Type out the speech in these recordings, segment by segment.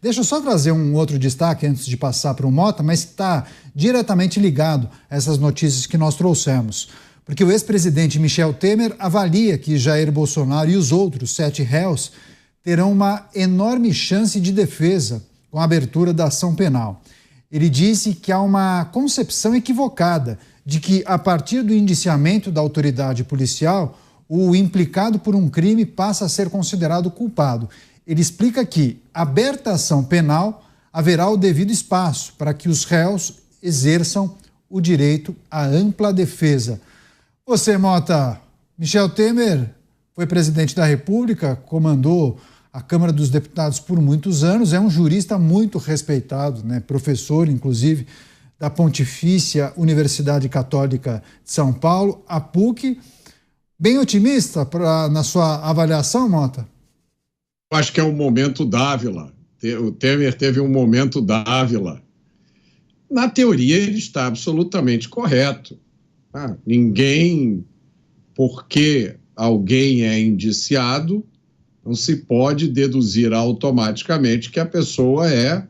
Deixa eu só trazer um outro destaque antes de passar para o Mota, mas está diretamente ligado a essas notícias que nós trouxemos. Porque o ex-presidente Michel Temer avalia que Jair Bolsonaro e os outros 7 réus terão uma enorme chance de defesa com a abertura da ação penal. Ele disse que há uma concepção equivocada de que, a partir do indiciamento da autoridade policial, o implicado por um crime passa a ser considerado culpado. Ele explica que, aberta a ação penal, haverá o devido espaço para que os réus exerçam o direito à ampla defesa. Você, Mota, Michel Temer foi presidente da República, comandou a Câmara dos Deputados por muitos anos, é um jurista muito respeitado, né? Professor, inclusive, da Pontifícia Universidade Católica de São Paulo, a PUC. Bem otimista na sua avaliação, Mota? Eu acho que é um momento Dávila. O Temer teve um momento Dávila. Na teoria, ele está absolutamente correto. Ninguém, porque alguém é indiciado, não se pode deduzir automaticamente que a pessoa é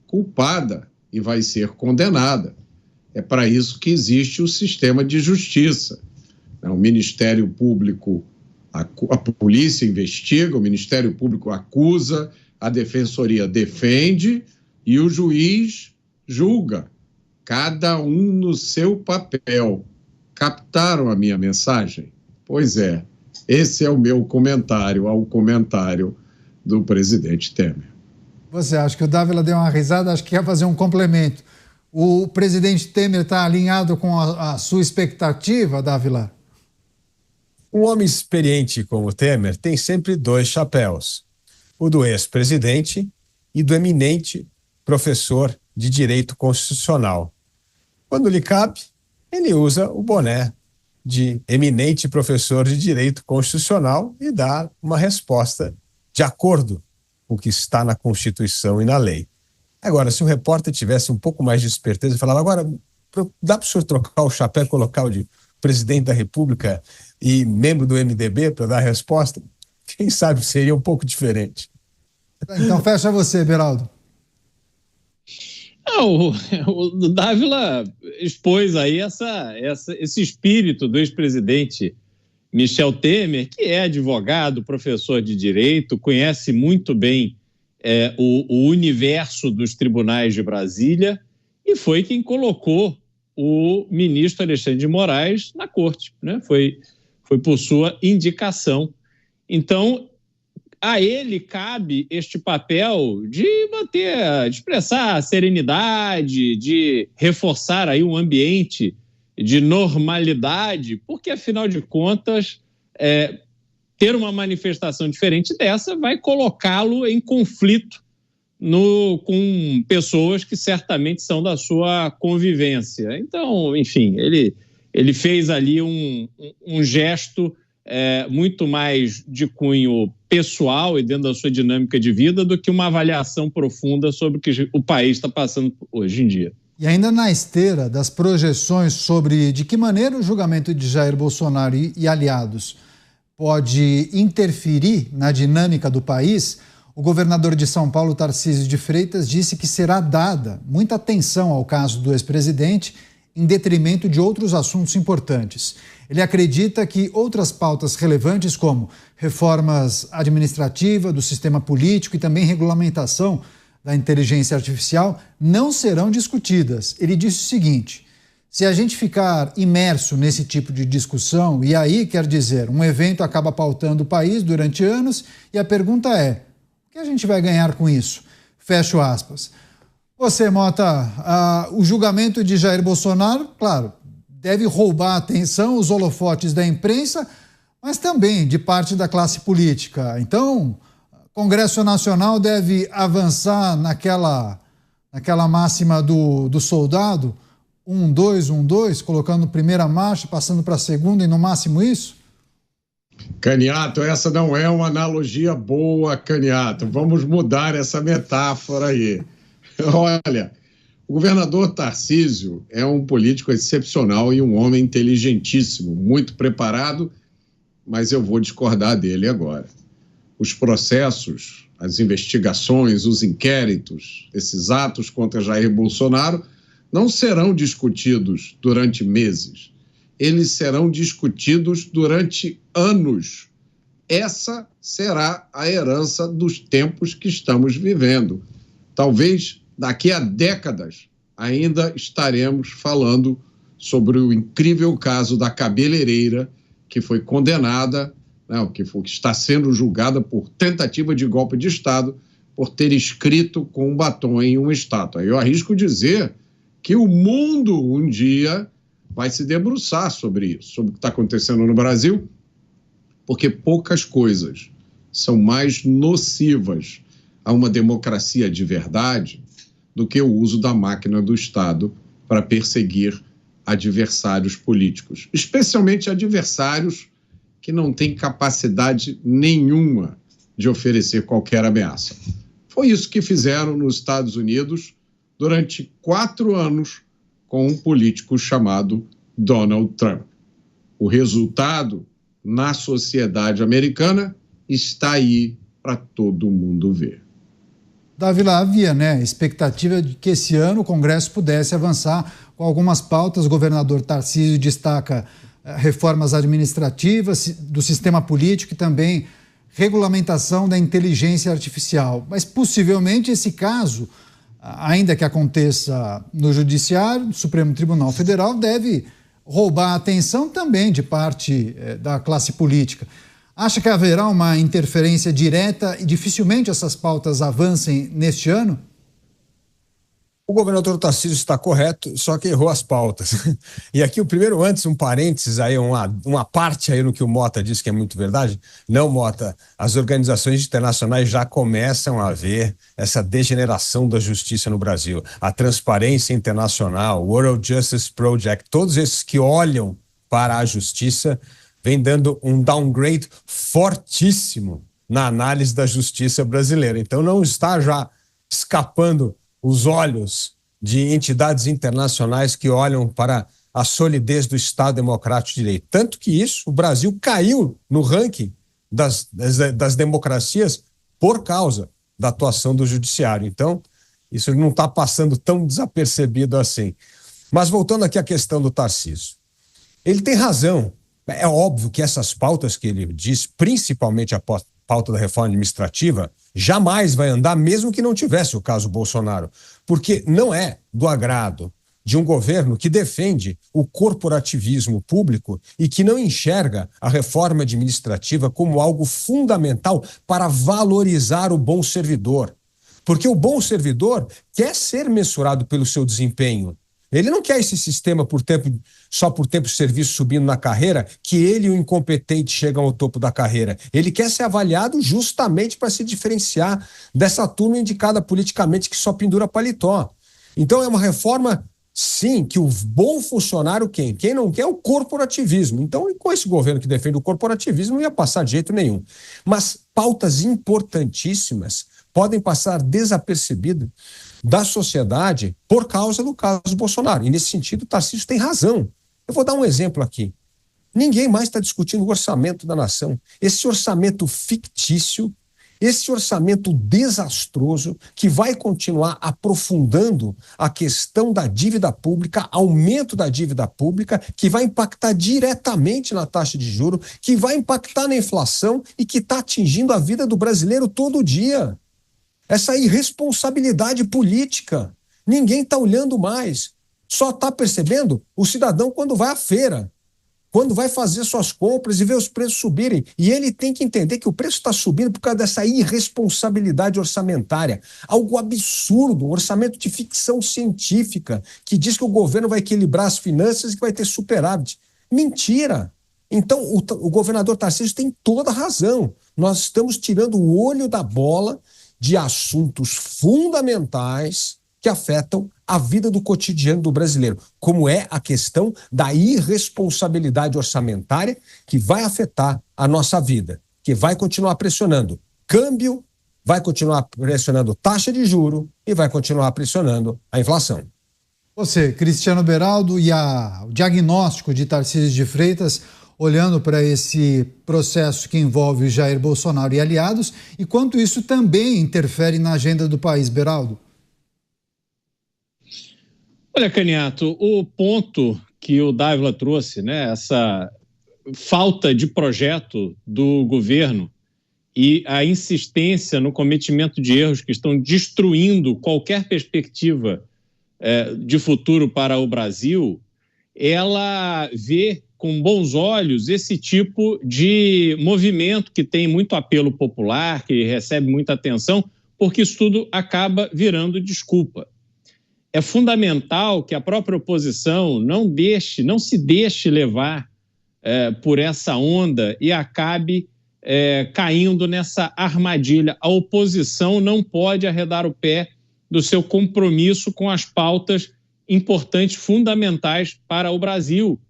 culpada e vai ser condenada. É para isso que existe o sistema de justiça. O Ministério Público, a polícia investiga, o Ministério Público acusa, a Defensoria defende e o juiz julga. Cada um no seu papel. Captaram a minha mensagem? Pois é, esse é o meu comentário ao comentário do presidente Temer. Você acha que o Dávila deu uma risada? Acho que quer fazer um complemento. O presidente Temer está alinhado com a sua expectativa, Dávila? Um homem experiente como o Temer tem sempre 2 chapéus. O do ex-presidente e do eminente professor de direito constitucional. Quando lhe cabe, ele usa o boné de eminente professor de direito constitucional e dá uma resposta de acordo com o que está na Constituição e na lei. Agora, se o repórter tivesse um pouco mais de esperteza e falava, agora, dá para o senhor trocar o chapéu e colocar o de presidente da República e membro do MDB para dar a resposta? Quem sabe seria um pouco diferente. Então fecha você, Beraldo. O Dávila expôs aí esse espírito do ex-presidente Michel Temer, que é advogado, professor de direito, conhece muito bem o universo dos tribunais de Brasília e foi quem colocou o ministro Alexandre de Moraes na corte, né? Foi por sua indicação. Então, a ele cabe este papel de manter, de expressar a serenidade, de reforçar aí um ambiente de normalidade, porque, afinal de contas, ter uma manifestação diferente dessa vai colocá-lo em conflito com pessoas que certamente são da sua convivência. Então, enfim, ele fez ali um gesto muito mais de cunho pessoal e dentro da sua dinâmica de vida do que uma avaliação profunda sobre o que o país está passando hoje em dia. E ainda na esteira das projeções sobre de que maneira o julgamento de Jair Bolsonaro e aliados pode interferir na dinâmica do país, o governador de São Paulo, Tarcísio de Freitas, disse que será dada muita atenção ao caso do ex-presidente em detrimento de outros assuntos importantes. Ele acredita que outras pautas relevantes, como reformas administrativas do sistema político e também regulamentação da inteligência artificial, não serão discutidas. Ele disse o seguinte: se a gente ficar imerso nesse tipo de discussão, e aí quer dizer, um evento acaba pautando o país durante anos, e a pergunta é, o que a gente vai ganhar com isso? Fecho aspas. Você, Mota, o julgamento de Jair Bolsonaro, claro, deve roubar a atenção, os holofotes da imprensa, mas também de parte da classe política. Então, o Congresso Nacional deve avançar naquela máxima do soldado, 1-2, 1-2, colocando primeira marcha, passando para a segunda e no máximo isso? Caniato, essa não é uma analogia boa, Caniato. Vamos mudar essa metáfora aí. Olha, o governador Tarcísio é um político excepcional e um homem inteligentíssimo, muito preparado, mas eu vou discordar dele agora. Os processos as investigações, os inquéritos, esses atos contra Jair Bolsonaro não serão discutidos durante meses. Eles serão discutidos durante anos. Essa será a herança dos tempos que estamos vivendo. Talvez daqui a décadas ainda estaremos falando sobre o incrível caso da cabeleireira que foi condenada, que está sendo julgada por tentativa de golpe de Estado por ter escrito com um batom em uma estátua. Eu arrisco dizer que o mundo um dia vai se debruçar sobre isso, sobre o que está acontecendo no Brasil, porque poucas coisas são mais nocivas a uma democracia de verdade do que o uso da máquina do Estado para perseguir adversários políticos, especialmente adversários que não têm capacidade nenhuma de oferecer qualquer ameaça. Foi isso que fizeram nos Estados Unidos durante 4 anos com um político chamado Donald Trump. O resultado na sociedade americana está aí para todo mundo ver. Dávila, havia expectativa de que esse ano o Congresso pudesse avançar com algumas pautas. O governador Tarcísio destaca reformas administrativas, do sistema político e também regulamentação da inteligência artificial. Mas possivelmente esse caso, ainda que aconteça no Judiciário, no Supremo Tribunal Federal, deve roubar a atenção também de parte da classe política. Acha que haverá uma interferência direta e dificilmente essas pautas avancem neste ano? O governador Tarcísio está correto, só que errou as pautas. E aqui o primeiro, antes, um parênteses, aí, uma parte aí no que o Mota disse que é muito verdade. Não, Mota, as organizações internacionais já começam a ver essa degeneração da justiça no Brasil. A Transparência Internacional, o World Justice Project, todos esses que olham para a justiça, vem dando um downgrade fortíssimo na análise da justiça brasileira. Então não está já escapando os olhos de entidades internacionais que olham para a solidez do Estado Democrático de Direito. Tanto que isso, o Brasil caiu no ranking das democracias por causa da atuação do Judiciário. Então, isso não está passando tão desapercebido assim. Mas voltando aqui à questão do Tarcísio, ele tem razão. É óbvio que essas pautas que ele diz, principalmente a pauta da reforma administrativa, jamais vai andar, mesmo que não tivesse o caso Bolsonaro, porque não é do agrado de um governo que defende o corporativismo público e que não enxerga a reforma administrativa como algo fundamental para valorizar o bom servidor. Porque o bom servidor quer ser mensurado pelo seu desempenho. Ele não quer esse sistema só por tempo de serviço subindo na carreira, que ele e o incompetente chegam ao topo da carreira. Ele quer ser avaliado justamente para se diferenciar dessa turma indicada politicamente que só pendura paletó. Então é uma reforma, sim, que o bom funcionário quem não quer é o corporativismo. Então, com esse governo que defende o corporativismo, não ia passar de jeito nenhum. Mas pautas importantíssimas podem passar desapercebidas da sociedade por causa do caso Bolsonaro. E, nesse sentido, o Tarcísio tem razão. Eu vou dar um exemplo aqui. Ninguém mais está discutindo o orçamento da nação. Esse orçamento fictício, esse orçamento desastroso, que vai continuar aprofundando a questão da dívida pública, aumento da dívida pública, que vai impactar diretamente na taxa de juros, que vai impactar na inflação e que está atingindo a vida do brasileiro todo dia. Essa irresponsabilidade política. Ninguém está olhando mais. Só está percebendo o cidadão quando vai à feira, quando vai fazer suas compras e vê os preços subirem. E ele tem que entender que o preço está subindo por causa dessa irresponsabilidade orçamentária. Algo absurdo, um orçamento de ficção científica, que diz que o governo vai equilibrar as finanças e que vai ter superávit. Mentira! Então, o governador Tarcísio tem toda a razão. Nós estamos tirando o olho da bola de assuntos fundamentais que afetam a vida do cotidiano do brasileiro, como é a questão da irresponsabilidade orçamentária que vai afetar a nossa vida, que vai continuar pressionando câmbio, vai continuar pressionando taxa de juro e vai continuar pressionando a inflação. Você, Cristiano Beraldo, e o diagnóstico de Tarcísio de Freitas olhando para esse processo que envolve Jair Bolsonaro e aliados, e quanto isso também interfere na agenda do país, Beraldo? Olha, Caniato, o ponto que o Dávila trouxe, né, essa falta de projeto do governo e a insistência no cometimento de erros que estão destruindo qualquer perspectiva de futuro para o Brasil, ela vê com bons olhos esse tipo de movimento que tem muito apelo popular, que recebe muita atenção, porque isso tudo acaba virando desculpa. É fundamental que a própria oposição não se deixe levar por essa onda e acabe caindo nessa armadilha. A oposição não pode arredar o pé do seu compromisso com as pautas importantes, fundamentais para o Brasil,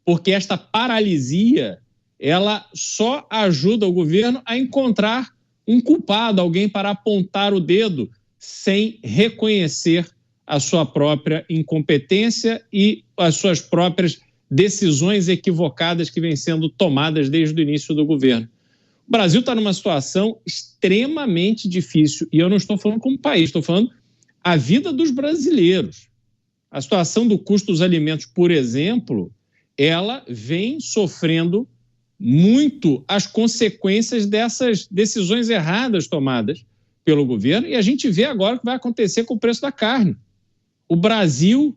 porque esta paralisia, ela só ajuda o governo a encontrar um culpado, alguém para apontar o dedo, sem reconhecer a sua própria incompetência e as suas próprias decisões equivocadas que vêm sendo tomadas desde o início do governo. O Brasil está numa situação extremamente difícil, e eu não estou falando como país, estou falando a vida dos brasileiros. A situação do custo dos alimentos, por exemplo, ela vem sofrendo muito as consequências dessas decisões erradas tomadas pelo governo, e a gente vê agora o que vai acontecer com o preço da carne. O Brasil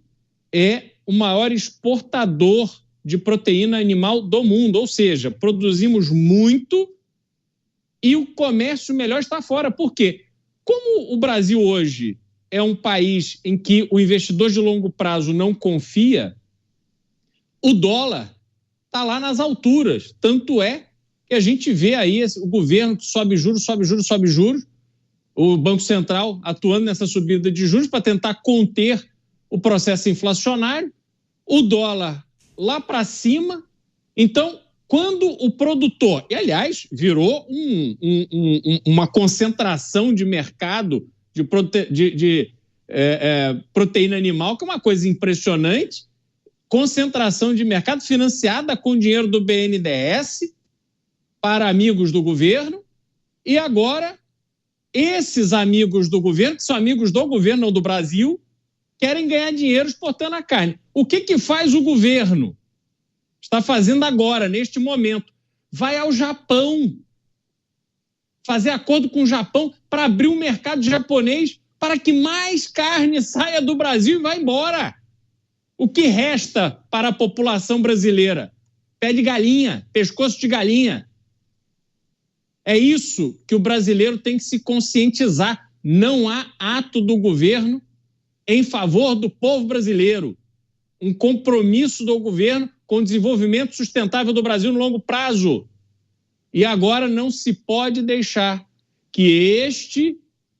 é o maior exportador de proteína animal do mundo, ou seja, produzimos muito e o comércio melhor está fora. Por quê? Como o Brasil hoje é um país em que o investidor de longo prazo não confia, o dólar está lá nas alturas. Tanto é que a gente vê aí o governo que sobe juros, o Banco Central atuando nessa subida de juros para tentar conter o processo inflacionário, o dólar lá para cima. Então, quando o produtor, e aliás, virou uma concentração de mercado de proteína animal, que é uma coisa impressionante, concentração de mercado financiada com dinheiro do BNDES para amigos do governo, e agora esses amigos do governo, que são amigos do governo, não do Brasil, querem ganhar dinheiro exportando a carne. O que faz o governo? Está fazendo agora, neste momento. Vai ao Japão, fazer acordo com o Japão para abrir um mercado japonês para que mais carne saia do Brasil e vá embora. O que resta para a população brasileira? Pé de galinha, pescoço de galinha. É isso que o brasileiro tem que se conscientizar. Não há ato do governo em favor do povo brasileiro. Um compromisso do governo com o desenvolvimento sustentável do Brasil no longo prazo. E agora não se pode deixar que este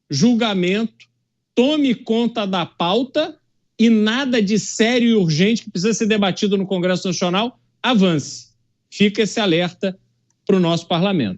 julgamento tome conta da pauta e nada de sério e urgente que precisa ser debatido no Congresso Nacional avance. Fica esse alerta para o nosso parlamento.